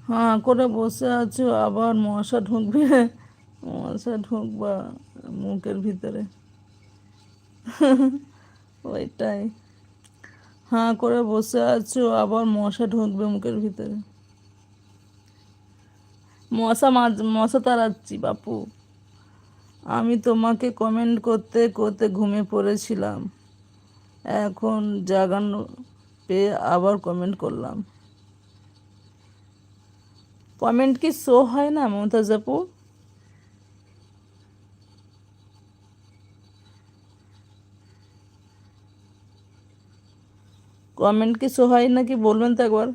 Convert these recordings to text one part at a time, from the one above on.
হাঁ করে বসে আছো, আবার মশা ঢুকবে। মশা ঢুকবা মুখের ভিতরে। ওইটাই। হাঁ করে বসে আছো, আবার মশা ঢুকবে মুখের ভিতরে। মশা তাড়াচ্ছি বাপু। আমি তোমাকে কমেন্ট করতে করতে ঘুমিয়ে পড়েছিলাম, এখন জাগানো পেয়ে আবার কমেন্ট করলাম। কমেন্ট কি শো হয় না মমতাজ আপু? কমেন্ট কি শো হয় নাকি বলবেন তো একবার।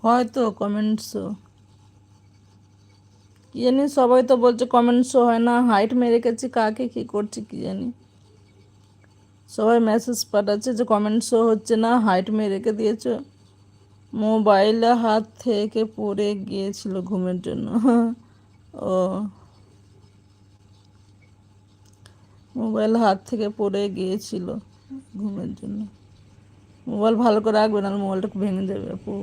হয়তো কমেন্ট শো, কি জানি, সবাই তো বলছে কমেন্ট শো হয় না, হাইট মেরে রেখেছি, কাকে কি করছি কি জানি। সবাই মেসেজ পাঠাচ্ছে যে কমেন্ট শো হচ্ছে না, হাইট মেরে রেখে দিয়েছো। মোবাইল হাত থেকে পড়ে গিয়েছিল ঘুমের জন্য। ও, মোবাইল হাত থেকে পড়ে গিয়েছিল ঘুমের জন্য। মোবাইল ভালো করে রাখবে, না মোবাইলটা ভেঙে যাবে আপু।